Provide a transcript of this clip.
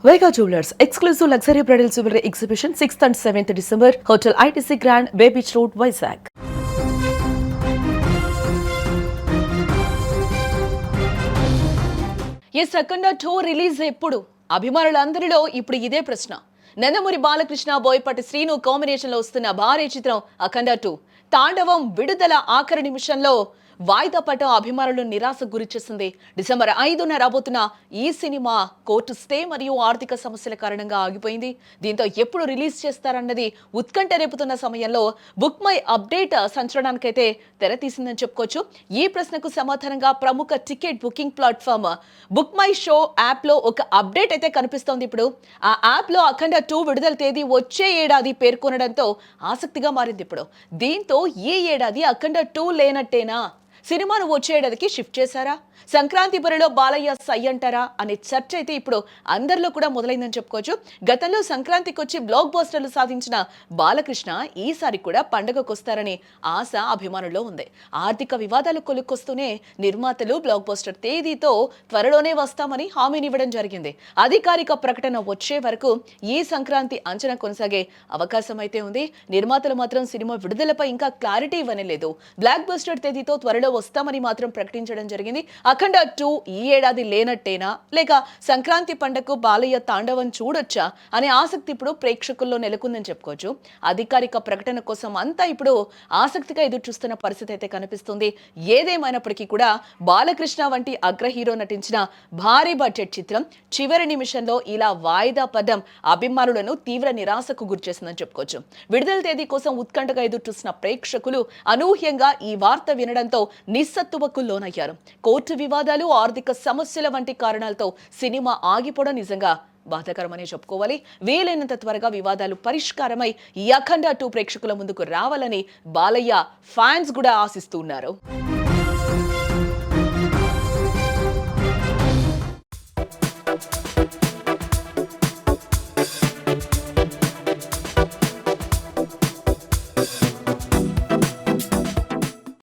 Vega Jewelers exclusive luxury bridal jewelry exhibition 6th and 7th December, Hotel ITC Grand, Bay Beach Road, Vizag. ఈ second 2 release ఎప్పుడు? అభిమానులందరిలో ఇప్పుడు ఇదే ప్రశ్న. Nandamuri Balakrishna Boyapati Srinu combination లో వస్తున్న భారీ చిత్రం అఖండ 2 తాండవం విడుదల ఆఖరి నిమిషంలో వాయిదా పడటం అభిమానులను నిరాశకు గురిచేసింది. డిసెంబర్ 5న రాబోతున్న ఈ సినిమా కోర్టు స్టే మరియు ఆర్థిక సమస్యల కారణంగా ఆగిపోయింది. దీంతో ఎప్పుడు రిలీజ్ చేస్తారన్నది ఉత్కంఠ రేపుతున్న సమయంలో బుక్ మై అప్డేట్ సంచలనానికైతే తెరతీసిందని చెప్పుకోవచ్చు. ఈ ప్రశ్నకు సమాధానంగా ప్రముఖ ticket booking platform book my show app లో ఒక అప్డేట్ అయితే కనిపిస్తోంది. ఇప్పుడు ఆ యాప్ లో అఖండ 2 విడుదల తేదీ వచ్చే ఏడాది పేర్కొనడంతో ఆసక్తిగా మారింది. ఇప్పుడు దీంతో ఈ ఏడాది అఖండ 2 లేనట్టేనా? సినిమాను వచ్చే ఏడాదికి షిఫ్ట్ చేశారా? సంక్రాంతి బరిలో బాలయ్య సై అంటారా అనే చర్చ అయితే ఇప్పుడు అందరిలో కూడా మొదలైందని చెప్పుకోవచ్చు. గతంలో సంక్రాంతికి వచ్చి బ్లాక్ బస్టర్లు సాధించిన బాలకృష్ణ ఈసారి కూడా పండగకు వస్తారని ఆశ అభిమానుల్లో ఉంది. ఆర్థిక వివాదాలు కొలుక్కొస్తూనే నిర్మాతలు బ్లాక్ బస్టర్ తేదీతో త్వరలోనే వస్తామని హామీనివ్వడం జరిగింది. అధికారిక ప్రకటన వచ్చే వరకు ఈ సంక్రాంతి అంచనా కొనసాగే అవకాశం అయితే ఉంది. నిర్మాతలు మాత్రం సినిమా విడుదలపై ఇంకా క్లారిటీ ఇవ్వలేదు. బ్లాక్ బస్టర్ తేదీతో త్వరలో వస్తామని మాత్రం ప్రకటించడం జరిగింది. అఖండ 2 ఈ ఏడాది లేనట్టేనా, లేక సంక్రాంతి పండగకు బాలయ్య తాండవం చూడొచ్చా అనే ఆసక్తి ఇప్పుడు ప్రేక్షకుల్లో నెలకొందని చెప్పుకోవచ్చు. అధికారిక ప్రకటన కోసం అంతా ఇప్పుడు ఆసక్తిగా ఎదురు చూస్తున్న పరిస్థితి అయితే కనిపిస్తుంది. ఏదేమైనప్పటికీ కూడా బాలకృష్ణ వంటి అగ్ర హీరో నటించిన భారీ బడ్జెట్ చిత్రం చివరి నిమిషంలో ఇలా వాయిదా పడడం అభిమానులను తీవ్ర నిరాశకు గురిచేసిందని చెప్పుకోవచ్చు. విడుదల తేదీ కోసం ఉత్కంఠగా ఎదురు చూస్తున్న ప్రేక్షకులు అనూహ్యంగా ఈ వార్త వినడంతో నిస్సత్తువకు లోనయ్యారు. కోర్టు వివాదాలు, ఆర్థిక సమస్యల వంటి కారణాలతో సినిమా ఆగిపోవడం నిజంగా బాధాకరమనే చెప్పుకోవాలి. వీలైనంత త్వరగా వివాదాలు పరిష్కారమై ఈ అఖండ 2 ప్రేక్షకుల ముందుకు రావాలని బాలయ్య ఫ్యాన్స్ కూడా ఆశిస్తున్నారు.